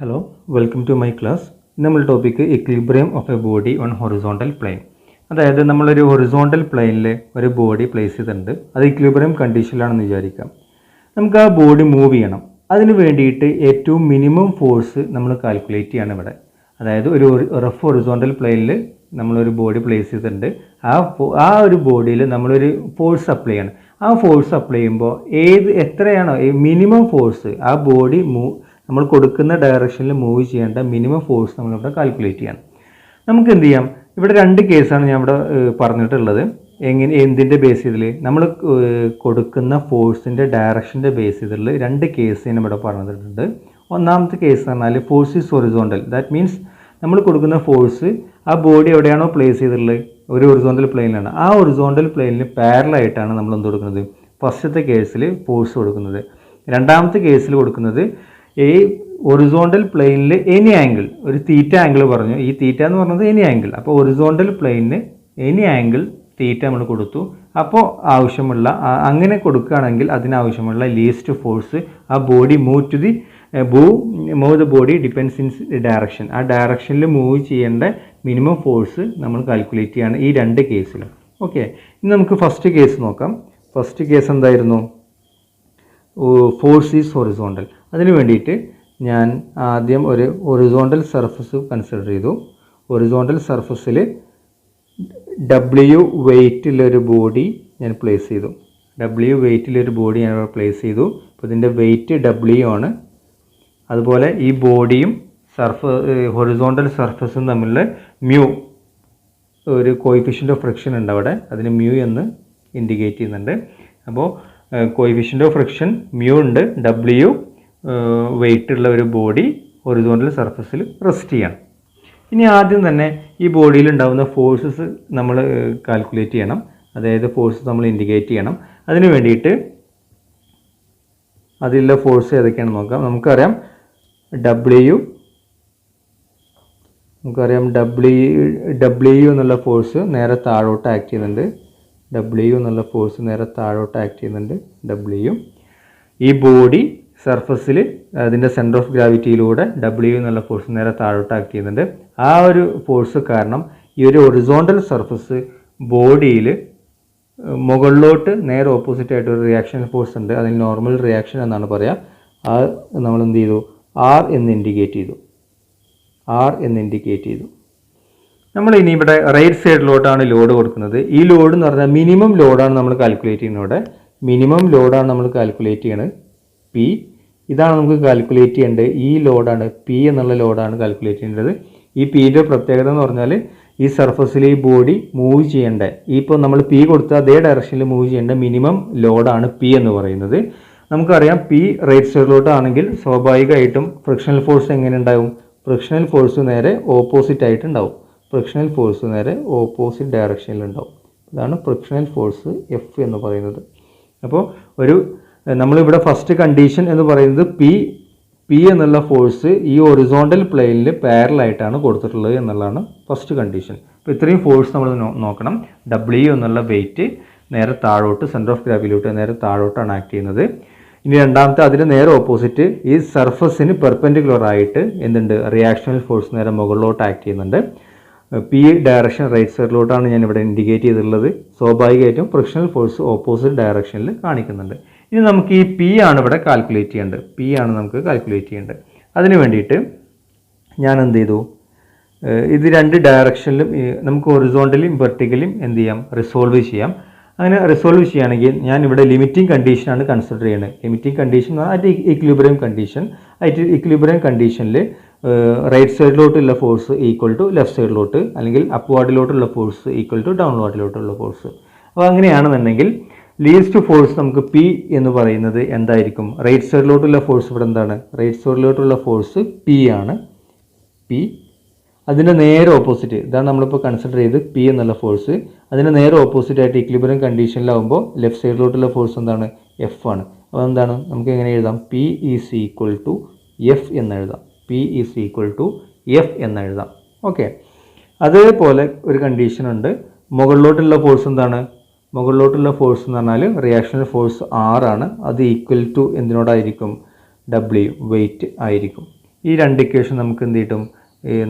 Hello, welcome to my class. നമ്മുടെ topic equilibrium of A body on horizontal plane. അതായത് നമ്മളൊരു horizontal പ്ലെയിനിൽ ഒരു ബോഡി പ്ലേസ് ചെയ്തിട്ടുണ്ട്. അത് ഇക്വിലിബ്രിയം കണ്ടീഷനിലാണെന്ന് വിചാരിക്കാം. നമുക്ക് ആ ബോഡി മൂവ് ചെയ്യണം. അതിന് വേണ്ടിയിട്ട് ഏറ്റവും മിനിമം ഫോഴ്സ് നമ്മൾ കാൽക്കുലേറ്റ് ചെയ്യാണ് ഇവിടെ. അതായത് ഒരു റഫ് ഹൊറിസോണ്ടൽ പ്ലെയിനിൽ നമ്മളൊരു ബോഡി പ്ലേസ് ചെയ്തിട്ടുണ്ട്. ആ ഒരു ബോഡിയിൽ നമ്മളൊരു ഫോഴ്സ് അപ്ലൈ ചെയ്യണം. ആ ഫോഴ്സ് അപ്ലൈ ചെയ്യുമ്പോൾ എത്രയാണോ മിനിമം ഫോഴ്സ് ആ ബോഡി നമ്മൾ കൊടുക്കുന്ന ഡയറക്ഷനിൽ മൂവ് ചെയ്യേണ്ട മിനിമം ഫോഴ്സ് നമ്മളിവിടെ കാൽക്കുലേറ്റ് ചെയ്യണം. നമുക്ക് എന്ത് ചെയ്യാം, ഇവിടെ രണ്ട് കേസാണ് ഞാൻ ഇവിടെ പറഞ്ഞിട്ടുള്ളത്. എന്തിൻ്റെ ബേസ് ചെയ്തിൽ നമ്മൾ കൊടുക്കുന്ന ഫോഴ്സിൻ്റെ ഡയറക്ഷൻ്റെ ബേസ് ചെയ്തിട്ടുള്ള രണ്ട് കേസ് ഞാൻ ഇവിടെ പറഞ്ഞിട്ടുണ്ട്. ഒന്നാമത്തെ കേസ് പറഞ്ഞാൽ force is horizontal. That means നമ്മൾ കൊടുക്കുന്ന ഫോഴ്സ് ആ ബോഡി എവിടെയാണോ പ്ലേസ് ചെയ്തിട്ടുള്ളത് ഒരു ഹൊറിസോണ്ടൽ പ്ലെയിനിലാണ്. ആ ഹൊറിസോണ്ടൽ പ്ലെയിനിൽ പാരലായിട്ടാണ് നമ്മൾ എന്ത് കൊടുക്കുന്നത്, ഫസ്റ്റത്തെ കേസിൽ ഫോഴ്സ് കൊടുക്കുന്നത്. രണ്ടാമത്തെ കേസിൽ കൊടുക്കുന്നത് ഈ ഹൊറിസോണ്ടൽ പ്ലെയിനിൽ എനി ആംഗിൾ, ഒരു തീറ്റ ആംഗിൾ പറഞ്ഞു. ഈ തീറ്റ എന്ന് പറഞ്ഞത് എനി ആംഗിൾ. അപ്പോൾ ഹൊറിസോണ്ടൽ പ്ലെയിനിന് എനി ആംഗിൾ തീറ്റ നമ്മൾ കൊടുത്തു. അപ്പോൾ ആവശ്യമുള്ള അങ്ങനെ കൊടുക്കുകയാണെങ്കിൽ അതിനാവശ്യമുള്ള ലീസ്റ്റ് ഫോഴ്സ് ആ body move the body depends in direction. ആ ഡയറക്ഷനിൽ മൂവ് ചെയ്യേണ്ട മിനിമം ഫോഴ്സ് നമ്മൾ കാൽക്കുലേറ്റ് ചെയ്യാണ് ഈ രണ്ട് കേസിലും. ഓക്കെ, ഇനി നമുക്ക് ഫസ്റ്റ് കേസ് നോക്കാം. ഫസ്റ്റ് കേസ് എന്തായിരുന്നു? Force is horizontal. അതിന് വേണ്ടിയിട്ട് ഞാൻ ആദ്യം ഒരു ഹൊറിസോണ്ടൽ സർഫസ് കൺസിഡർ ചെയ്തു. ഹൊറിസോണ്ടൽ സർഫസിൽ W വെയ്റ്റിലൊരു ബോഡി ഞാൻ പ്ലേസ് ചെയ്തു. W വെയ്റ്റിലൊരു ബോഡി ഞാൻ പ്ലേസ് ചെയ്തു. അപ്പോൾ ഇതിൻ്റെ വെയ്റ്റ് W ആണ്. അതുപോലെ ഈ ബോഡിയും ഹൊറിസോണ്ടൽ സർഫസും തമ്മിലുള്ള മ്യൂ, ഒരു കോയിഫിഷ്യൻ്റ് ഓഫ് ഫ്രിക്ഷൻ ഉണ്ട് അവിടെ, അതിന് മ്യൂ എന്ന് ഇൻഡിക്കേറ്റ് ചെയ്യുന്നുണ്ട്. അപ്പോൾ കോയിഫിഷ്യൻ്റ് ഓഫ് ഫ്രിക്ഷൻ മ്യൂ ഉണ്ട്. W വെയ്റ്റ് ഉള്ള ഒരു ബോഡി ഹൊറിസോണ്ടൽ സർഫസിൽ റെസ്റ്റ് ചെയ്യണം. ഇനി ആദ്യം തന്നെ ഈ ബോഡിയിൽ ഉണ്ടാകുന്ന ഫോഴ്സസ് നമ്മൾ കാൽക്കുലേറ്റ് ചെയ്യണം. അതായത് ഫോഴ്സ് നമ്മൾ ഇൻഡിക്കേറ്റ് ചെയ്യണം. അതിന് വേണ്ടിയിട്ട് അതിലുള്ള ഫോഴ്സ് ഏതൊക്കെയാണെന്ന് നോക്കാം. നമുക്കറിയാം W എന്നുള്ള ഫോഴ്സ് നേരെ താഴോട്ട് ആക്ട് ചെയ്യുന്നുണ്ട്. W എന്നുള്ള ഫോഴ്സ് നേരെ താഴോട്ട് ആക്ട് ചെയ്യുന്നുണ്ട്. W ഈ ബോഡി സർഫസിൽ അതിൻ്റെ സെൻറ്റർ ഓഫ് ഗ്രാവിറ്റിയിലൂടെ W എന്നുള്ള ഫോഴ്സ് നേരെ താഴോട്ട് ആക്ട് ചെയ്യുന്നുണ്ട്. ആ ഒരു ഫോഴ്സ് കാരണം ഈ ഒരു ഹൊറിസോണ്ടൽ സർഫസ് ബോഡിയിൽ മുകളിലോട്ട് നേരെ ഓപ്പോസിറ്റ് ആയിട്ട് ഒരു റിയാക്ഷൻ ഫോഴ്സ് ഉണ്ട്. അതിന് നോർമൽ റിയാക്ഷൻ എന്നാണ് പറയുക. ആ നമ്മൾ എന്ത് ചെയ്തു, R എന്ന് ഇൻഡിക്കേറ്റ് ചെയ്തു. നമ്മൾ ഇനി ഇവിടെ റൈറ്റ് സൈഡിലോട്ടാണ് ലോഡ് കൊടുക്കുന്നത്. ഈ ലോഡ് എന്ന് പറഞ്ഞാൽ മിനിമം ലോഡാണ് നമ്മൾ കാൽക്കുലേറ്റ് ചെയ്യുന്നത്. ഇവിടെ മിനിമം ലോഡാണ് നമ്മൾ കാൽക്കുലേറ്റ് ചെയ്യുന്നത്. P ഇതാണ് നമുക്ക് കാൽക്കുലേറ്റ് ചെയ്യേണ്ടത്. ഈ ലോഡാണ്, P എന്നുള്ള ലോഡാണ് കാൽക്കുലേറ്റ് ചെയ്യേണ്ടത്. ഈ Pയുടെ പ്രത്യേകത എന്ന് പറഞ്ഞാൽ ഈ സർഫസിൽ ഈ ബോഡി മൂവ് ചെയ്യേണ്ട, ഇപ്പോൾ നമ്മൾ P കൊടുത്ത അതേ ഡയറക്ഷനിൽ മൂവ് ചെയ്യേണ്ട മിനിമം ലോഡാണ് P എന്ന് പറയുന്നത്. നമുക്കറിയാം P റൈറ്റ് സൈഡിലോട്ടാണെങ്കിൽ സ്വാഭാവികമായിട്ടും ഫ്രിക്ഷണൽ ഫോഴ്സ് എങ്ങനെ ഉണ്ടാവും? ഫ്രിക്ഷണൽ ഫോഴ്സ് നേരെ ഓപ്പോസിറ്റ് ആയിട്ടുണ്ടാവും. ഫ്രിക്ഷണൽ ഫോഴ്സ് നേരെ ഓപ്പോസിറ്റ് ഡയറക്ഷനിലുണ്ടാവും. അതാണ് ഫ്രിക്ഷണൽ ഫോഴ്സ് F എന്ന് പറയുന്നത്. അപ്പോൾ നമ്മളിവിടെ ഫസ്റ്റ് കണ്ടീഷൻ എന്ന് പറയുന്നത് P എന്നുള്ള ഫോഴ്സ് ഈ ഹൊറിസോണ്ടൽ പ്ലെയിനിൽ പാരലായിട്ടാണ് കൊടുത്തിട്ടുള്ളത് എന്നുള്ളതാണ് ഫസ്റ്റ് കണ്ടീഷൻ. അപ്പോൾ ഇത്രയും ഫോഴ്സ് നമ്മൾ നോക്കണം. W എന്നുള്ള വെയിറ്റ് നേരെ താഴോട്ട്, സെൻറ്റർ ഓഫ് ഗ്രാവിറ്റിയിലോട്ട് നേരെ താഴോട്ടാണ് ആക്ട് ചെയ്യുന്നത്. ഇനി രണ്ടാമത്തെ അതിന് നേരെ ഓപ്പോസിറ്റ് ഈ സർഫസിന് പെർപെൻഡിക്കുലർ ആയിട്ട് എന്തുണ്ട്, റിയാക്ഷണൽ ഫോഴ്സ് നേരെ മുകളിലോട്ട് ആക്ട് ചെയ്യുന്നുണ്ട്. P ഡയറക്ഷൻ റൈറ്റ് സൈഡിലോട്ടാണ് ഞാൻ ഇവിടെ ഇൻഡിക്കേറ്റ് ചെയ്തിട്ടുള്ളത്. സ്വാഭാവികമായിട്ടും ഫ്രിക്ഷണൽ ഫോഴ്സ് ഓപ്പോസിറ്റ് ഡയറക്ഷനിൽ കാണിക്കുന്നുണ്ട്. ഇനി നമുക്ക് ഈ P ആണ് ഇവിടെ കാൽക്കുലേറ്റ് ചെയ്യേണ്ടത്. അതിന് വേണ്ടിയിട്ട് ഞാൻ എന്ത് ചെയ്തു, ഇത് രണ്ട് ഡയറക്ഷനിലും നമുക്ക് ഹൊറിസോണ്ടലും വെർട്ടിക്കലും എന്ത് ചെയ്യാം, റിസോൾവ് ചെയ്യാം. അങ്ങനെ റിസോൾവ് ചെയ്യുകയാണെങ്കിൽ ഞാൻ ഇവിടെ ലിമിറ്റിംഗ് കണ്ടീഷനാണ് കൺസിഡർ ചെയ്യുന്നത്. ലിമിറ്റിംഗ് കണ്ടീഷൻ എന്ന് പറഞ്ഞാൽ ഇക്വിലിബ്രിയം കണ്ടീഷൻ. ഇക്വിലിബ്രിയം കണ്ടീഷനിൽ റൈറ്റ് സൈഡിലോട്ടുള്ള ഫോഴ്സ് ഈക്വൽ ടു ലെഫ്റ്റ് സൈഡിലോട്ട്, അല്ലെങ്കിൽ അപ്വാർഡിലോട്ടുള്ള ഫോഴ്സ് ഈക്വൽ ടു ഡൗൺവാർഡിലോട്ടുള്ള ഫോഴ്സ്. അപ്പോൾ അങ്ങനെയാണെന്നുണ്ടെങ്കിൽ ലീസ്റ്റ് ഫോഴ്സ് നമുക്ക് P എന്ന് പറയുന്നത് എന്തായിരിക്കും? റൈറ്റ് സൈഡിലോട്ടുള്ള ഫോഴ്സ് ഇവിടെ എന്താണ്? റൈറ്റ് സൈഡിലോട്ടുള്ള ഫോഴ്സ് P ആണ്. P അതിൻ്റെ നേരെ ഓപ്പോസിറ്റ്, ഇതാണ് നമ്മളിപ്പോൾ കൺസിഡർ ചെയ്ത് P എന്നുള്ള ഫോഴ്സ്. അതിന് നേരെ ഓപ്പോസിറ്റ് ആയിട്ട് ഇക്വിലിബ്രിയം കണ്ടീഷനിലാവുമ്പോൾ ലെഫ്റ്റ് സൈഡിലോട്ടുള്ള ഫോഴ്സ് എന്താണ്? F ആണ്. അപ്പോൾ എന്താണ്, നമുക്ക് എങ്ങനെ എഴുതാം? P is equal to F എന്നെഴുതാം. ഓക്കെ, അതേപോലെ ഒരു കണ്ടീഷൻ ഉണ്ട്. മുകളിലോട്ടുള്ള ഫോഴ്സ് എന്താണ്? മുകളിലോട്ടുള്ള ഫോഴ്സ് എന്ന് പറഞ്ഞാൽ റിയാക്ഷണൽ ഫോഴ്സ് R ആണ്. അത് ഈക്വൽ ടു എന്തിനോടായിരിക്കും? W വെയിറ്റ് ആയിരിക്കും. ഈ രണ്ട് ഇക്വേഷൻ നമുക്ക് എന്ത് കിട്ടും,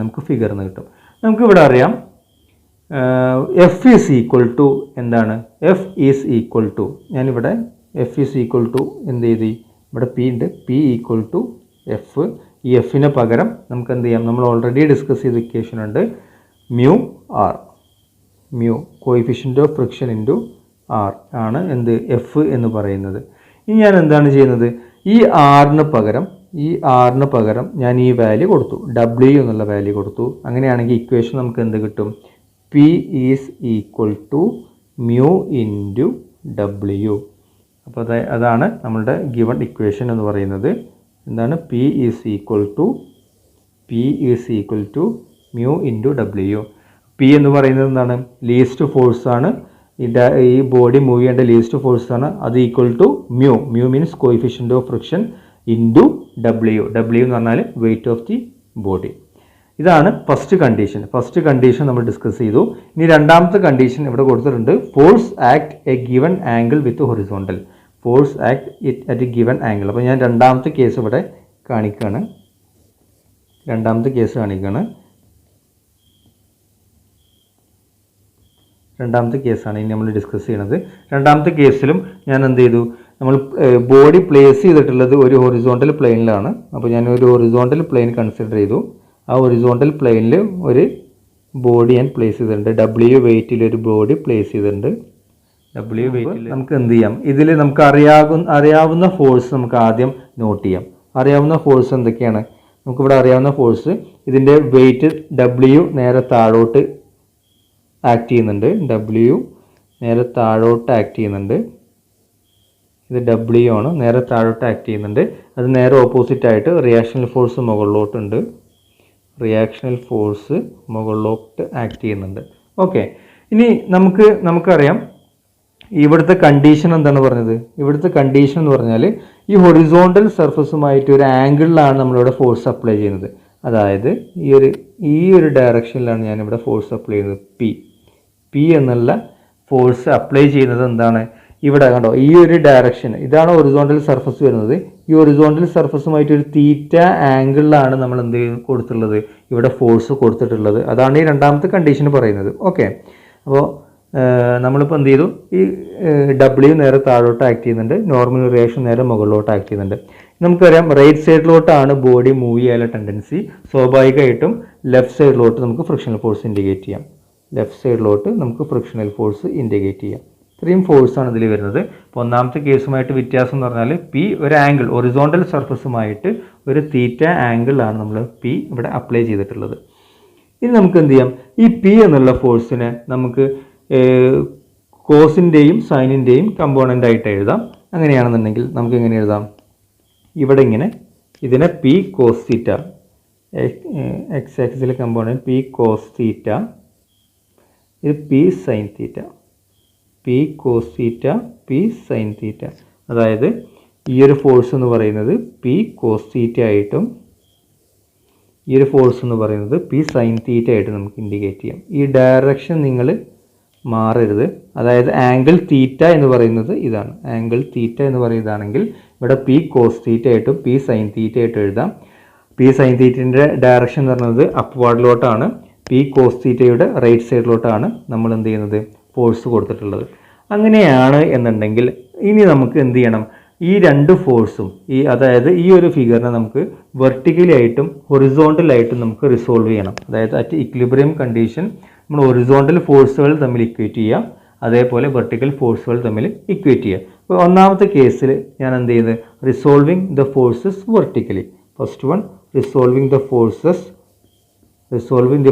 നമുക്ക് ഫിഗറിൽ നിന്ന് കിട്ടും. നമുക്കിവിടെ അറിയാം എഫ് ഈസ് ഈക്വൽ ടു എന്താണ്, എഫ് ഈസ് ഈക്വൽ ടു, ഞാനിവിടെ എഫ് ഈസ് ഈക്വൽ ടു എന്ത് ചെയ്തു, ഇവിടെ പി ഉണ്ട്, പി ഈക്വൽ ടു എഫ്. ഈ എഫിന് പകരം നമുക്ക് എന്ത് ചെയ്യാം, നമ്മൾ ഓൾറെഡി ഡിസ്കസ് ചെയ്ത ഇക്വേഷൻ ഉണ്ട്, mu r, mu coefficient of friction into r ആണ് എന്ത് എഫ് എന്ന് പറയുന്നത്. ഇനി ഞാൻ എന്താണ് ചെയ്യുന്നത്, ഈ ആറിന് പകരം ഞാൻ ഈ വാല്യൂ കൊടുത്തു, ഡബ്ല്യു എന്നുള്ള വാല്യൂ കൊടുത്തു. അങ്ങനെയാണെങ്കിൽ ഇക്വേഷൻ നമുക്ക് എന്ത് കിട്ടും, p is equal to mu into ഡബ്ല്യു. അപ്പോൾ അതാണ് നമ്മളുടെ ഗിവൺ ഇക്വേഷൻ എന്ന് പറയുന്നത്. എന്താണ്, p is equal to mu into ഡബ്ല്യു. പി എന്ന് പറയുന്നത് എന്താണ്, ലീസ്റ്റ് ഫോഴ്സ് ആണ്, ഈ ബോഡി മൂവ് ചെയ്യേണ്ട ലീസ്റ്റ് ഫോഴ്സ് ആണ്. അത് equal to mu, mu means coefficient of friction into ഡബ്ല്യു. ഡബ്ല്യു എന്ന് പറഞ്ഞാൽ വെയിറ്റ് ഓഫ് ദി ബോഡി. ഇതാണ് ഫസ്റ്റ് കണ്ടീഷൻ നമ്മൾ ഡിസ്കസ് ചെയ്തു. ഇനി രണ്ടാമത്തെ കണ്ടീഷൻ ഇവിടെ കൊടുത്തിട്ടുണ്ട്, force act A given angle with horizontal. Force act at A given angle. അപ്പോൾ ഞാൻ രണ്ടാമത്തെ കേസ് ഇവിടെ കാണിക്കുകയാണ്. രണ്ടാമത്തെ കേസാണ് ഇനി നമ്മൾ ഡിസ്കസ് ചെയ്യണത്. രണ്ടാമത്തെ കേസിലും ഞാൻ എന്ത് ചെയ്തു, നമ്മൾ ബോഡി പ്ലേസ് ചെയ്തിട്ടുള്ളത് ഒരു ഹൊറിസോണ്ടൽ പ്ലെയിനിലാണ്. അപ്പോൾ ഞാൻ ഒരു ഹൊറിസോണ്ടൽ പ്ലെയിൻ കൺസിഡർ ചെയ്തു. ആ ഹൊറിസോണ്ടൽ പ്ലെയിനിൽ ഒരു ബോഡി ഞാൻ പ്ലേസ് ചെയ്തിട്ടുണ്ട്, ഡബ്ല്യു വെയിറ്റിൽ ഒരു ബോഡി പ്ലേസ് ചെയ്തിട്ടുണ്ട്. ഡബ്ല്യു വെയിറ്റിൽ നമുക്ക് എന്ത് ചെയ്യാം, ഇതിൽ നമുക്ക് അറിയാവുന്ന ഫോഴ്സ് നമുക്ക് ആദ്യം നോട്ട് ചെയ്യാം. അറിയാവുന്ന ഫോഴ്സ് എന്തൊക്കെയാണ്, നമുക്കിവിടെ അറിയാവുന്ന ഫോഴ്സ്, ഇതിൻ്റെ വെയിറ്റ് ഡബ്ല്യു നേരെ താഴോട്ട് ആക്ട് ചെയ്യുന്നുണ്ട്, ഇത് ഡബ്ല്യു ആണ്, നേരെ താഴോട്ട് ആക്ട് ചെയ്യുന്നുണ്ട്. അത് നേരെ ഓപ്പോസിറ്റ് ആയിട്ട് റിയാക്ഷണൽ ഫോഴ്സ് മുകളിലോട്ട് ആക്ട് ചെയ്യുന്നുണ്ട്. ഓക്കെ, ഇനി നമുക്കറിയാം ഇവിടുത്തെ കണ്ടീഷൻ എന്താണ് പറഞ്ഞത്. ഇവിടുത്തെ കണ്ടീഷൻ എന്ന് പറഞ്ഞാൽ ഈ ഹൊറിസോണ്ടൽ സർഫസുമായിട്ട് ഒരു ആംഗിളിലാണ് നമ്മളിവിടെ ഫോഴ്സ് അപ്ലൈ ചെയ്യുന്നത്. അതായത് ഈ ഒരു ഡയറക്ഷനിലാണ് ഞാനിവിടെ ഫോഴ്സ് അപ്ലൈ ചെയ്യുന്നത്. പി എന്നുള്ള ഫോഴ്സ് അപ്ലൈ ചെയ്യുന്നത് എന്താണ്, ഇവിടെ കണ്ടോ, ഈ ഒരു ഡയറക്ഷൻ, ഇതാണ് ഹൊറിസോണ്ടൽ സർഫസ് വരുന്നത്. ഈ ഹൊറിസോണ്ടൽ സർഫസുമായിട്ട് ഒരു തീറ്റ ആംഗിളിലാണ് നമ്മൾ എന്ത് കൊടുത്തിട്ടുള്ളത്, ഇവിടെ ഫോഴ്സ് കൊടുത്തിട്ടുള്ളത്. അതാണ് ഈ രണ്ടാമത്തെ കണ്ടീഷൻ പറയുന്നത്. ഓക്കെ, അപ്പോൾ നമ്മളിപ്പോൾ എന്ത് ചെയ്തു, ഈ ഡബ്ല്യു നേരെ താഴോട്ട് ആക്ട് ചെയ്യുന്നുണ്ട്, നോർമൽ റിയാക്ഷൻ നേരെ മുകളിലോട്ട് ആക്ട് ചെയ്യുന്നുണ്ട്. നമുക്കറിയാം റൈറ്റ് സൈഡിലോട്ടാണ് ബോഡി മൂവ് ചെയ്യാനുള്ള ടെൻഡൻസി. സ്വാഭാവികമായിട്ടും ലെഫ്റ്റ് സൈഡിലോട്ട് നമുക്ക് ഫ്രിക്ഷണൽ ഫോഴ്സ് ഇൻഡിക്കേറ്റ് ചെയ്യാം. ഇത്രയും ഫോഴ്സാണ് ഇതിൽ വരുന്നത്. അപ്പോൾ ഒന്നാമത്തെ കേസുമായിട്ട് വ്യത്യാസം എന്ന് പറഞ്ഞാൽ പി ഒരു ആംഗിൾ, ഒറിസോണ്ടൽ സർഫസുമായിട്ട് ഒരു തീറ്റ ആംഗിളാണ് നമ്മൾ പി ഇവിടെ അപ്ലൈ ചെയ്തിട്ടുള്ളത്. ഇനി നമുക്ക് എന്ത് ചെയ്യാം, ഈ പി എന്നുള്ള ഫോഴ്സിനെ നമുക്ക് കോസിൻ്റെയും സൈനിൻ്റെയും കമ്പോണൻ്റ് ആയിട്ട് എഴുതാം. അങ്ങനെയാണെന്നുണ്ടെങ്കിൽ നമുക്ക് എങ്ങനെ എഴുതാം, ഇവിടെ ഇങ്ങനെ ഇതിനെ പി കോസ് തീറ്റ, എക്സ് ആക്സിസിലെ കമ്പോണൻറ്റ് പി കോസ് തീറ്റ, ഇത് P sine theta, P cos theta, P sine theta. അതായത് ഈ ഒരു ഫോഴ്സ് എന്ന് പറയുന്നത് പി കോസ് തീറ്റ ആയിട്ടും ഈ ഒരു ഫോഴ്സ് എന്ന് പറയുന്നത് പി സൈൻ തീറ്റ ആയിട്ട് നമുക്ക് ഇൻഡിക്കേറ്റ് ചെയ്യാം. ഈ ഡയറക്ഷൻ നിങ്ങൾ മാറരുത്. അതായത് ആംഗിൾ തീറ്റ എന്ന് പറയുന്നത് ഇതാണ്, പറയുന്നതാണെങ്കിൽ ഇവിടെ പി കോസ് തീറ്റ ആയിട്ടും പി സൈൻ തീറ്റ ആയിട്ടും എഴുതാം. പി സൈൻ തീറ്റൻ്റെ ഡയറക്ഷൻ എന്ന് പറയുന്നത് അപ്വാർഡിലോട്ടാണ്, പി കോസ് തീറ്റയുടെ റൈറ്റ് സൈഡിലോട്ടാണ് നമ്മൾ എന്ത് ചെയ്യുന്നത്, ഫോഴ്സ് കൊടുത്തിട്ടുള്ളത്. അങ്ങനെയാണ് എന്നുണ്ടെങ്കിൽ ഇനി നമുക്ക് എന്ത് ചെയ്യണം, ഈ രണ്ട് ഫോഴ്സും അതായത് ഈ ഒരു ഫിഗറിനെ നമുക്ക് വെർട്ടിക്കലി ആയിട്ടും ഹൊറിസോണ്ടലായിട്ടും നമുക്ക് റിസോൾവ് ചെയ്യണം. അതായത് അറ്റ് ഇക്വിലിബ്രിയം കണ്ടീഷൻ നമ്മൾ ഹൊറിസോണ്ടൽ ഫോഴ്സുകൾ തമ്മിൽ ഇക്വേറ്റ് ചെയ്യുക, അതേപോലെ വെർട്ടിക്കൽ ഫോഴ്സുകൾ തമ്മിൽ ഇക്വേറ്റ് ചെയ്യുക. അപ്പോൾ ഒന്നാമത്തെ കേസിൽ ഞാൻ എന്ത് ചെയ്യുന്നത്, resolving the forces vertically. First one, resolving the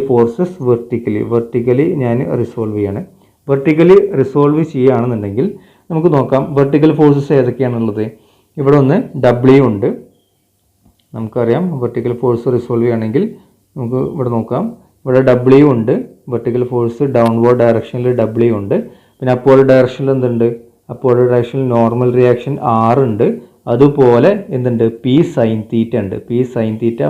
forces vertically ഞാൻ റിസോൾവ് ചെയ്യാണ്. വെർട്ടിക്കലി റിസോൾവ് ചെയ്യുകയാണെന്നുണ്ടെങ്കിൽ നമുക്ക് നോക്കാം വെർട്ടിക്കൽ ഫോഴ്സസ് ഏതൊക്കെയാണുള്ളത്. ഇവിടെ ഒന്ന് ഡബ്ല്യു ഉണ്ട്, നമുക്കറിയാം വെർട്ടിക്കൽ ഫോഴ്സ് റിസോൾവ് ചെയ്യുകയാണെങ്കിൽ നമുക്ക് ഇവിടെ നോക്കാം, ഇവിടെ ഡബ്ല്യു ഉണ്ട്, വെർട്ടിക്കൽ ഫോഴ്സ് ഡൗൺവേർഡ് ഡയറക്ഷനിൽ ഡബ്ല്യു ഉണ്ട്. പിന്നെ അപ്വേർഡ് ഡയറക്ഷനിൽ എന്തുണ്ട്, അപ്വേർഡ് ഡയറക്ഷനിൽ നോർമൽ റിയാക്ഷൻ ആർ ഉണ്ട്. അതുപോലെ എന്തുണ്ട്, പി സൈൻ തീറ്റ ഉണ്ട്. പി സൈൻ തീറ്റ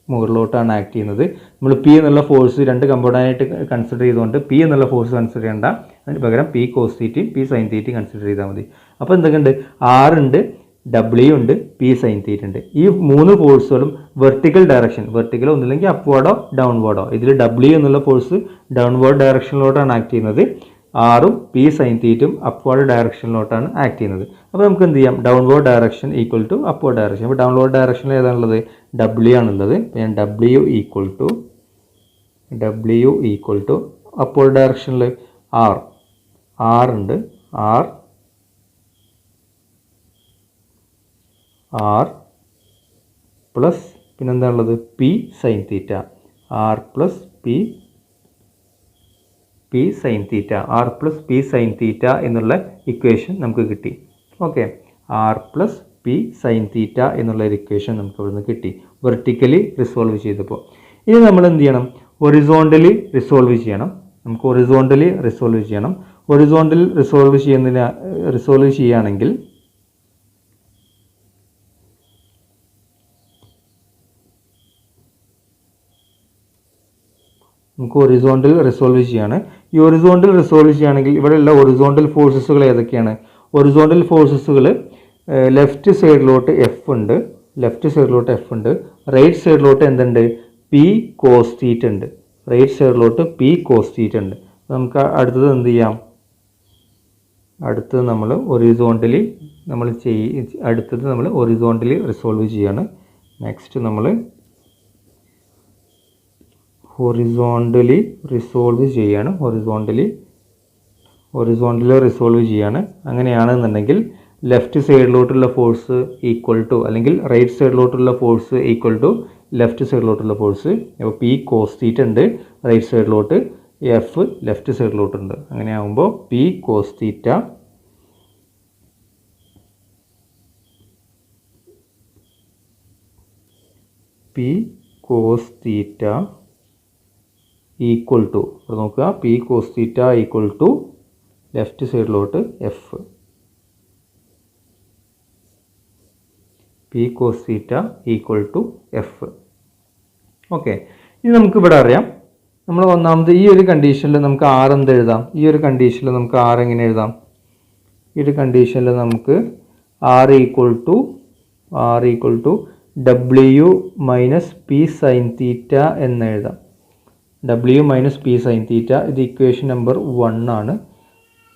മുകളിലോട്ടാണ് ആക്ട് ചെയ്യുന്നത്. നമ്മൾ പി എന്നുള്ള ഫോഴ്സ് രണ്ട് കമ്പോണൻ്റായിട്ട് കൺസിഡർ ചെയ്തുകൊണ്ട് പി എന്നുള്ള ഫോഴ്സ് കൺസിഡർ ചെയ്യേണ്ട, അതിന് പകരം പി കോസ് തീറ്റയും പി സൈൻ തീറ്റയും കൺസിഡർ ചെയ്താൽ മതി. അപ്പോൾ എന്തൊക്കെയുണ്ട്, ആറുണ്ട്, ഡബ്ല്യു ഉണ്ട്, പി സൈൻ തീറ്റ ഉണ്ട്. ഈ 3 ഫോഴ്സുകളും വെർട്ടിക്കൽ ഡയറക്ഷൻ, വെർട്ടിക്കൽ ഒന്നില്ലെങ്കിൽ അപ്വേർഡോ ഡൗൺവേർഡോ, ഇതിൽ ഡബ്ല്യു എന്നുള്ള ഫോഴ്സ് ഡൗൺവേർഡ് ഡയറക്ഷനിലോട്ടാണ് ആക്ട് ചെയ്യുന്നത്, ആറും പി സൈൻ തീറ്റും അപ്വേർഡ് ഡയറക്ഷനിലോട്ടാണ് ആക്ട് ചെയ്യുന്നത്. അപ്പോൾ നമുക്ക് എന്ത് ചെയ്യാം, downward direction equal to upward direction. അപ്പോൾ ഡൗൺവേർഡ് ഡയറക്ഷനിൽ ഏതാണുള്ളത്, ഡബ്ല്യു ആണുള്ളത്. അപ്പോൾ ഞാൻ ഡബ്ല്യു ഈക്വൽ ടു അപ്വേർഡ് ഡയറക്ഷനിൽ ആർ ഉണ്ട്, ആർ പ്ലസ് പിന്നെന്താണുള്ളത്, P sine theta, R plus P sine theta, R plus P sine theta എന്നുള്ള ഇക്വേഷൻ നമുക്ക് കിട്ടി. Okay, R plus P sine theta എന്നുള്ള ഒരു ഇക്വേഷൻ നമുക്ക് ഇവിടുന്ന് കിട്ടി വെർട്ടിക്കലി റിസോൾവ് ചെയ്തപ്പോൾ. ഇനി നമ്മൾ എന്ത് ചെയ്യണം, ഹൊറിസോണ്ടലി റിസോൾവ് ചെയ്യണം. നമുക്ക് ഹൊറിസോണ്ടലി റിസോൾവ് ചെയ്യണം. ഹൊറിസോണ്ടൽ റിസോൾവ് ചെയ്യുകയാണെങ്കിൽ നമുക്ക് ഹൊറിസോണ്ടൽ റിസോൾവ് ചെയ്യാണ്. ഈ ഹൊറിസോണ്ടൽ റിസോൾവ് ചെയ്യുകയാണെങ്കിൽ ഇവിടെയുള്ള ഹൊറിസോണ്ടൽ ഫോഴ്സസുകൾ ഏതൊക്കെയാണ്? ഹൊറിസോണ്ടൽ ഫോഴ്സസുകൾ ലെഫ്റ്റ് സൈഡിലോട്ട് എഫ് ഉണ്ട്, റൈറ്റ് സൈഡിലോട്ട് എന്തുണ്ട്, പി കോസ് തീറ്റ ഉണ്ട്, നമുക്ക് അടുത്തത് എന്ത് ചെയ്യാം, അടുത്തത് നമ്മൾ ഹൊറിസോണ്ടലി റിസോൾവ് ചെയ്യാണ്. നെക്സ്റ്റ് നമ്മൾ ഹൊറിസോണ്ടലി റിസോൾവ് ചെയ്യാണ്. അങ്ങനെയാണെന്നുണ്ടെങ്കിൽ ലെഫ്റ്റ് സൈഡിലോട്ടുള്ള ഫോഴ്സ് ഈക്വൽ ടു, അല്ലെങ്കിൽ റൈറ്റ് സൈഡിലോട്ടുള്ള ഫോഴ്സ് ഈക്വൽ ടു ലെഫ്റ്റ് സൈഡിലോട്ടുള്ള ഫോഴ്സ്. അപ്പോൾ പി കോസ് തീറ്റ ഉണ്ട് റൈറ്റ് സൈഡിലോട്ട്, എഫ് ലെഫ്റ്റ് സൈഡിലോട്ടുണ്ട്. അങ്ങനെ ആകുമ്പോൾ P cos theta equal to, നോക്കുക, P cos theta equal to left സൈഡിലോട്ട് F, P cos theta equal to F. Okay, ഇനി നമുക്കിവിടെ അറിയാം, നമ്മൾ ഒന്നാമത് ഈ ഒരു കണ്ടീഷനിൽ നമുക്ക് ആർ എന്ത് എഴുതാം, ഈ ഒരു കണ്ടീഷനിൽ നമുക്ക് ആർ എങ്ങനെ എഴുതാം, ഈ ഒരു കണ്ടീഷനിൽ നമുക്ക് r equal to W minus P sine theta എന്ന് എഴുതാം. ഡബ്ല്യു മൈനസ് പി സൈൻ തീറ്റ ഇത് ഇക്വേഷൻ നമ്പർ 1 ആണ്.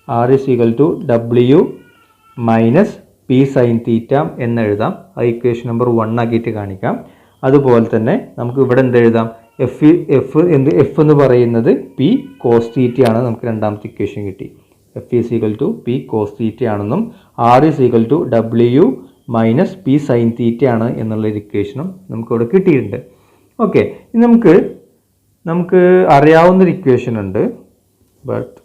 R is equal to W minus P sine theta എന്ന് എഴുതാം. ആ ഇക്വേഷൻ നമ്പർ 1 ആക്കിയിട്ട് കാണിക്കാം. അതുപോലെ തന്നെ നമുക്ക് ഇവിടെ എന്ത് എഴുതാം, എഫ് എന്ന് പറയുന്നത് പി കോസ് തീറ്റ ആണ്. നമുക്ക് രണ്ടാമത്തെ ഇക്വേഷൻ കിട്ടി, F is equal to P cos theta ആണെന്നും R is equal to W minus P sine theta ആണ് എന്നുള്ള ഇക്വേഷനും നമുക്കിവിടെ കിട്ടിയിട്ടുണ്ട്. ഓക്കെ, ഇനി നമുക്ക് അറിയാവുന്നൊരു ഇക്വേഷൻ ഉണ്ട്. ബട്ട്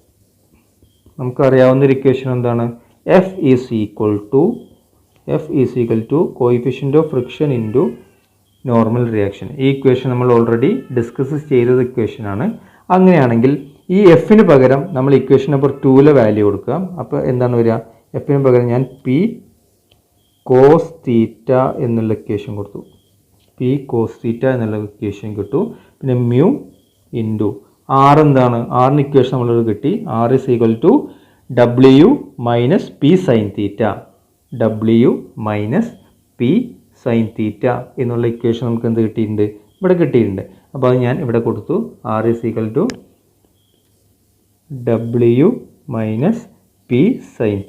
നമുക്കറിയാവുന്നൊരു ഇക്വേഷൻ എന്താണ്, F is equal to coefficient of friction into normal reaction. ഈ ഇക്വേഷൻ നമ്മൾ ഓൾറെഡി ഡിസ്കസ് ചെയ്തത് ഇക്വേഷനാണ്. അങ്ങനെയാണെങ്കിൽ ഈ എഫിന് പകരം നമ്മൾ ഇക്വേഷൻ നമ്പർ 2 വാല്യൂ കൊടുക്കുക. അപ്പോൾ എന്താണ് വരിക, എഫിന് പകരം ഞാൻ പി കോസ് തീറ്റ എന്നുള്ള ഇക്വേഷൻ കൊടുത്തു, പി കോസ് തീറ്റ എന്നുള്ള ഇക്വേഷൻ കിട്ടു. പിന്നെ മ്യൂ ഇൻറ്റു ആർ എന്താണ്, ആറിന് ഇക്വേഷൻ നമ്മളത് കിട്ടി, r is equal to W minus P sine theta, എന്നുള്ള ഇക്വേഷൻ നമുക്ക് എന്ത് കിട്ടിയിട്ടുണ്ട്, ഇവിടെ കിട്ടിയിട്ടുണ്ട്. അപ്പോൾ അത് ഞാൻ ഇവിടെ കൊടുത്തു, r is equal to W minus P sine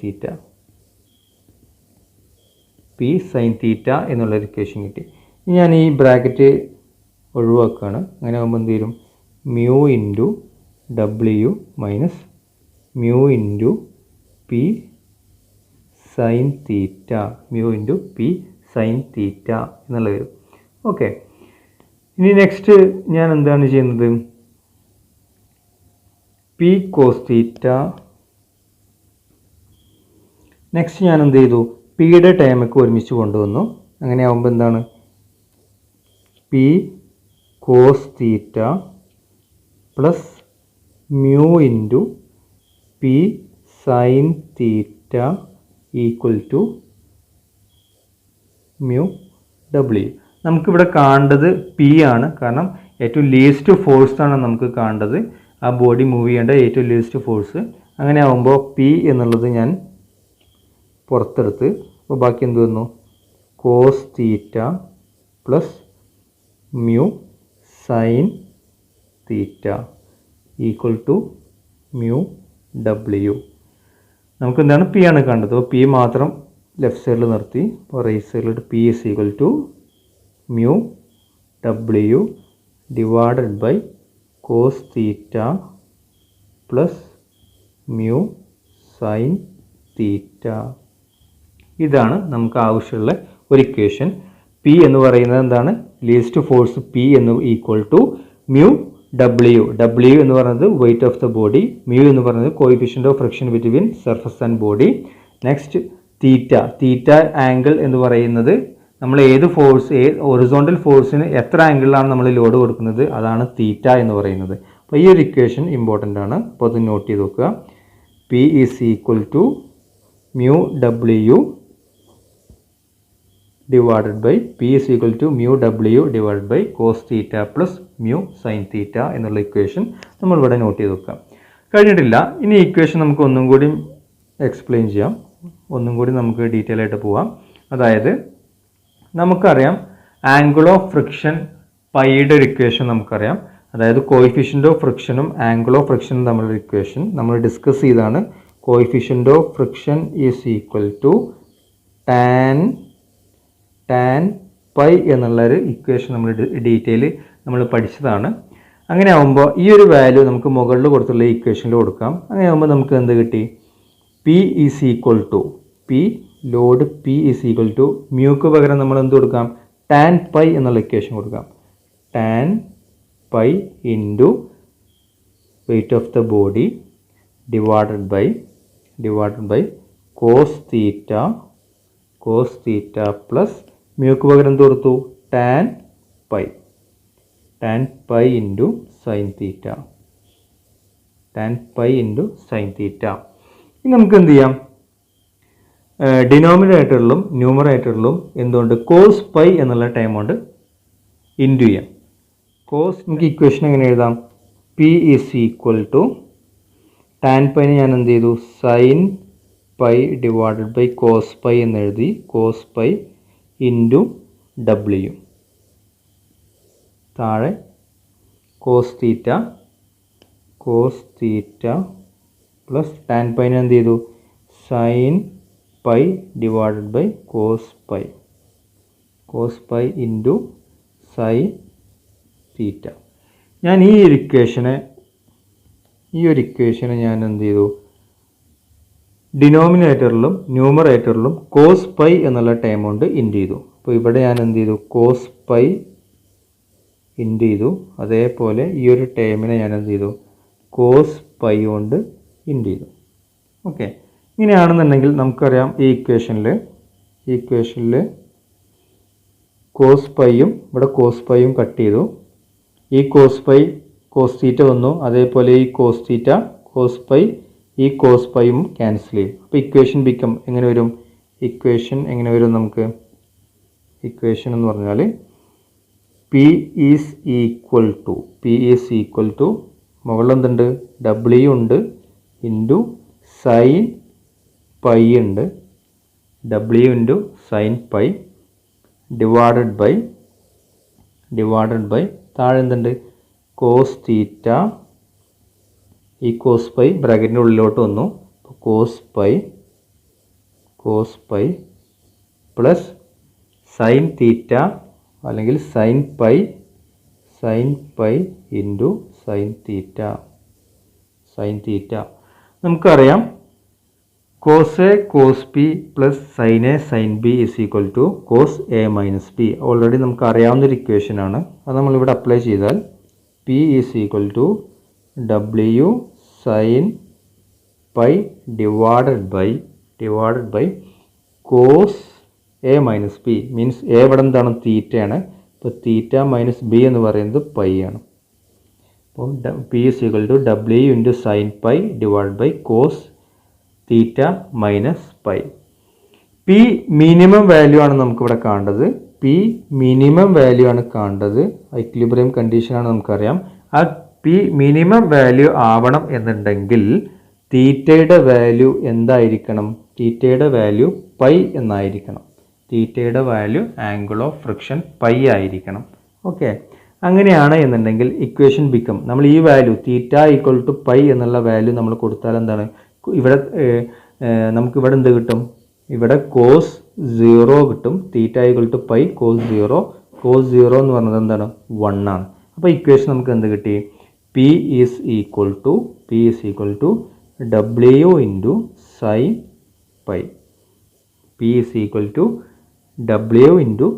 theta എന്നുള്ളൊരു ഇക്വേഷൻ കിട്ടി. ഞാൻ ഈ ബ്രാക്കറ്റ് ഒഴിവാക്കുകയാണ്. അങ്ങനെ ആകുമ്പോൾ എന്ത് വരും, mu into W minus mu into p sine theta എന്നുള്ള വരും. ഓക്കെ, ഇനി നെക്സ്റ്റ് ഞാൻ എന്താണ് ചെയ്യുന്നത്, പി കോസ് തീറ്റ, നെക്സ്റ്റ് ഞാൻ എന്ത് ചെയ്തു, പിയുടെ ടൈമൊക്കെ ഒരുമിച്ച് കൊണ്ടുവന്നു. അങ്ങനെ ആകുമ്പോൾ എന്താണ്, p cos theta plus mu into p sine theta equal to mu ഡബ്ല്യു. നമുക്കിവിടെ കാണേണ്ടത് പി ആണ്, കാരണം ഏറ്റവും ലീസ്റ്റ് ഫോഴ്സ് ആണ് നമുക്ക് കാണേണ്ടത്, ആ ബോഡി മൂവ് ചെയ്യേണ്ട ഏറ്റവും ലീസ്റ്റ് ഫോഴ്സ്. അങ്ങനെ ആകുമ്പോൾ പി എന്നുള്ളത് ഞാൻ പുറത്തെടുത്ത് അപ്പോൾ ബാക്കി എന്ത് വന്നു? Cos theta plus mu sine theta equal to mu ഡബ്ല്യു. നമുക്ക് എന്താണ് പി ആണ് കണ്ടത്. അപ്പോൾ പി മാത്രം ലെഫ്റ്റ് സൈഡിൽ നിർത്തി. അപ്പോൾ റൈറ്റ് സൈഡിലോട്ട് p is equal to mu W divided by cos theta plus mu sine theta. ഇതാണ് നമുക്ക് ആവശ്യമുള്ള ഒരു ഇക്വേഷൻ. പി എന്ന് പറയുന്നത് എന്താണ്? ലീസ്റ്റ് ഫോഴ്സ് പി എന്ന് ഈക്വൽ ടു മ്യൂ ഡബ്ല്യു. ഡബ്ല്യു എന്ന് പറയുന്നത് weight of the body, mu എന്ന് പറയുന്നത് coefficient of friction between surface and body. Next theta. Theta angle എന്ന് പറയുന്നത് നമ്മൾ ഏത് ഫോഴ്സ്, ഹൊറിസോണ്ടൽ ഫോഴ്സിന് എത്ര ആംഗിളിലാണ് നമ്മൾ ലോഡ് കൊടുക്കുന്നത്, അതാണ് തീറ്റ എന്ന് പറയുന്നത്. അപ്പോൾ ഈ ഒരു ഇക്വേഷൻ ഇമ്പോർട്ടൻ്റ് ആണ്. അപ്പോൾ അത് നോട്ട് ചെയ്ത് നോക്കുക. P is equal to mu W divided by P is equal to mu W divided by cos theta plus mu sine theta എന്നുള്ള ഇക്വേഷൻ നമ്മളിവിടെ നോട്ട് ചെയ്ത് വെക്കാം. കഴിഞ്ഞിട്ടില്ല. ഇനി ഇക്വേഷൻ നമുക്ക് ഒന്നും കൂടി എക്സ്പ്ലെയിൻ ചെയ്യാം. ഒന്നും കൂടി നമുക്ക് ഡീറ്റെയിൽ ആയിട്ട് പോവാം. അതായത് നമുക്കറിയാം ആംഗിൾ ഓഫ് ഫ്രിക്ഷൻ പൈയുടെ ഒരു ഇക്വേഷൻ നമുക്കറിയാം. അതായത് കോയിഫിഷ്യൻ്റ് ഓഫ് ഫ്രിക്ഷനും ആംഗിൾ ഓഫ് ഫ്രിക്ഷനും തമ്മിലുള്ള ഇക്വേഷൻ നമ്മൾ ഡിസ്കസ് ചെയ്താണ്. Coefficient of friction is equal to tan pi എന്നുള്ളൊരു ഇക്വേഷൻ നമ്മൾ ഡീറ്റെയിൽ നമ്മൾ പഠിച്ചതാണ്. അങ്ങനെ ആകുമ്പോൾ ഈ ഒരു വാല്യൂ നമുക്ക് മുകളിൽ കൊടുത്തുള്ള ഇക്വേഷനിൽ കൊടുക്കാം. അങ്ങനെ ആകുമ്പോൾ നമുക്ക് എന്ത് കിട്ടി? P is equal to P load P is equal to മ്യൂക്ക് പകരം നമ്മൾ എന്ത് കൊടുക്കാം? ടാൻ പൈ എന്നുള്ള ഇക്വേഷൻ കൊടുക്കാം. Tan phi into weight of the body divided by cos theta plus മ്യൂക്ക് പകരം എന്ത് കൊടുത്തു? Tan phi into sine theta. ഇനി നമുക്ക് എന്ത് ചെയ്യാം? ഡിനോമിനേറ്ററിലും ന്യൂമറേറ്ററിലും എന്തുകൊണ്ട് കോസ് പൈ എന്നുള്ള ടൈം കൊണ്ട് ഇൻറ്റു ചെയ്യാം. കോസ് നമുക്ക് ഇക്വേഷൻ എങ്ങനെ എഴുതാം? P is equal to tan പൈനെ ഞാൻ എന്ത് ചെയ്തു? Sine pi divided by cos pi എന്ന് എഴുതി. കോസ് പൈ ഇൻറ്റു ഡബ്ല്യു. താഴെ കോസ് തീറ്റ പ്ലസ് ടാൻ പൈനെ എന്ത് ചെയ്തു? Sine pi divided by cos pi into sine theta. ഞാൻ ഈ ഒരു ഇക്വേഷനെ ഞാൻ എന്ത് ചെയ്തു? ഡിനോമിനേറ്ററിലും ന്യൂമറേറ്ററിലും കോസ് പൈ എന്നുള്ള ടൈം കൊണ്ട് ഇൻറ്റു ചെയ്തു. അപ്പോൾ ഇവിടെ ഞാൻ എന്ത് ചെയ്തു? കോസ് പൈ ഇൻറ്റു ചെയ്തു. അതേപോലെ ഈ ഒരു ടൈമിനെ ഞാൻ എന്ത് ചെയ്തു? കോസ് പൈ കൊണ്ട് ഇൻറ്റു ചെയ്തു. ഓക്കെ, ഇങ്ങനെയാണെന്നുണ്ടെങ്കിൽ നമുക്കറിയാം ഈ ഇക്വേഷനിൽ കോസ് പൈയും ഇവിടെ കോസ് പൈയും കട്ട് ചെയ്തു. ഈ കോസ് പൈ കോസ് തീറ്റ വന്നു. അതേപോലെ ഈ കോസ് തീറ്റ കോസ് പൈ ഈ കോസ് പൈയും ക്യാൻസൽ ചെയ്യും. അപ്പോൾ ഇക്വേഷൻ എങ്ങനെ വരും? നമുക്ക് ഇക്വേഷൻ എന്ന് പറഞ്ഞാൽ പി ഈസ് ഈക്വൽ ടു മുകളിൽ എന്തുണ്ട്? ഡബ്ല്യു ഉണ്ട് ഇൻറ്റു സൈൻ പൈ ഉണ്ട്. W into sine pi divided by താഴെ എന്തുണ്ട്? Cos theta. ഈ കോസ് പൈ ബ്രാക്കറ്റിൻ്റെ ഉള്ളിലോട്ട് വന്നു. Cos phi plus sine theta അല്ലെങ്കിൽ sine phi into sine theta. നമുക്കറിയാം cos A cos P plus sine A sine B is equal to cos A minus B. Already നമുക്ക് അറിയാവുന്നൊരു ഇക്വേഷനാണ്. അത് നമ്മളിവിടെ അപ്ലൈ ചെയ്താൽ P is equal to W sine pi divided by cos A minus B. Means A ഇവിടെ എന്താണ്? തീറ്റയാണ്. ഇപ്പോൾ തീറ്റ മൈനസ് ബി എന്ന് പറയുന്നത് പൈ ആണ്. അപ്പോൾ പി ഈസ് ഈക്വൽ ടു ഡബ്ല്യു into sine pi divide by cos theta minus pi. P minimum value ആണ് നമുക്കിവിടെ കാണേണ്ടത്. ഇക്വിലിബ്രിയം കണ്ടീഷനാണ് നമുക്കറിയാം. ആ പി മിനിമം വാല്യൂ ആവണം എന്നുണ്ടെങ്കിൽ തീറ്റയുടെ വാല്യൂ എന്തായിരിക്കണം? തീറ്റയുടെ വാല്യൂ പൈ എന്നായിരിക്കണം. തീറ്റയുടെ value angle of friction phi ആയിരിക്കണം. ഓക്കെ, അങ്ങനെയാണ് എന്നുണ്ടെങ്കിൽ ഇക്വേഷൻ ബിക്കം, നമ്മൾ ഈ value theta equal to phi എന്നുള്ള വാല്യൂ നമ്മൾ കൊടുത്താൽ എന്താണ് ഇവിടെ നമുക്കിവിടെ എന്ത് കിട്ടും? ഇവിടെ കോസ് 0 കിട്ടും. Theta equal to pi cos 0. Cos 0 എന്ന് പറഞ്ഞത് എന്താണ്? 1 ആണ്. അപ്പോൾ ഇക്വേഷൻ നമുക്ക് എന്ത് കിട്ടി? പി ഈസ് ഈക്വൽ ടു ഡബ്ല്യു into sine pi. P is equal to ഡബ്ല്യു ഇൻറ്റു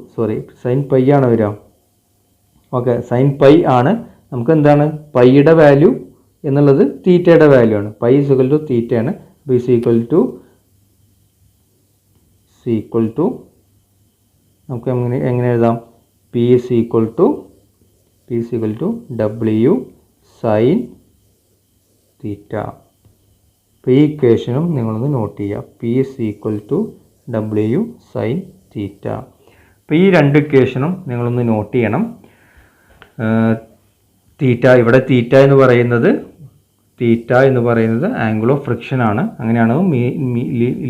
സൈൻ പൈ ആണ് വരിക. ഓക്കെ, സൈൻ പൈ ആണ്. നമുക്ക് എന്താണ് പൈയുടെ വാല്യൂ എന്നുള്ളത് തീറ്റയുടെ വാല്യൂ ആണ്. പൈ ഈസ് ഈക്വൽ ടു തീറ്റയാണ്. അപ്പോൾ ഈസ് ഈക്വൽ ടു നമുക്ക് എങ്ങനെ എഴുതാം? P is equal to W sine theta. അപ്പോൾ ഈ ഇക്വേഷനും നിങ്ങളൊന്ന് നോട്ട് ചെയ്യുക. P is equal to W sine theta. അപ്പോൾ ഈ രണ്ട് ഇക്വേഷനും നിങ്ങളൊന്ന് നോട്ട് ചെയ്യണം. ഇവിടെ തീറ്റ എന്ന് പറയുന്നത് ആംഗിൾ ഓഫ് ഫ്രിക്ഷൻ ആണ്. അങ്ങനെയാണ്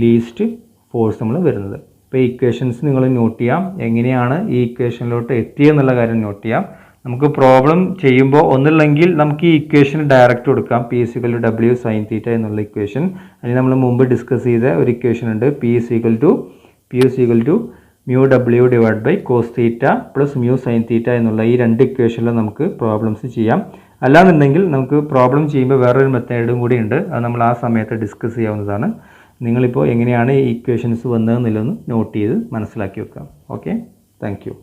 ലീസ്റ്റ് ഫോഴ്സ് നമ്മൾ വരുന്നത്. അപ്പോൾ ഈ ഇക്വേഷൻസ് നിങ്ങൾ നോട്ട് ചെയ്യാം. എങ്ങനെയാണ് ഈ ഇക്വേഷനിലോട്ട് എത്തിയെന്നുള്ള കാര്യം നോട്ട് ചെയ്യാം. നമുക്ക് പ്രോബ്ലം ചെയ്യുമ്പോൾ ഒന്നുമില്ലെങ്കിൽ നമുക്ക് ഈ ഇക്വേഷൻ ഡയറക്റ്റ് കൊടുക്കാം. P is equal to W sine theta എന്നുള്ള ഇക്വേഷൻ. അതിന് നമ്മൾ മുമ്പ് ഡിസ്കസ് ചെയ്ത ഒരു ഇക്വേഷൻ ഉണ്ട്. P is equal to mu ഡബ്ല്യു divide by cos theta plus mu sine theta എന്നുള്ള ഈ രണ്ട് ഇക്വേഷനിൽ നമുക്ക് പ്രോബ്ലംസ് ചെയ്യാം. അല്ലാന്നുണ്ടെങ്കിൽ നമുക്ക് പ്രോബ്ലം ചെയ്യുമ്പോൾ വേറൊരു മെത്തേഡും കൂടി ഉണ്ട്. അത് നമ്മൾ ആ സമയത്ത് ഡിസ്കസ് ചെയ്യാവുന്നതാണ്. നിങ്ങളിപ്പോൾ എങ്ങനെയാണ് ഈ ഇക്വേഷൻസ് വന്നതെന്നുള്ളതൊന്ന് നോട്ട് ചെയ്ത് മനസ്സിലാക്കി വെക്കാം. Okay, thank you.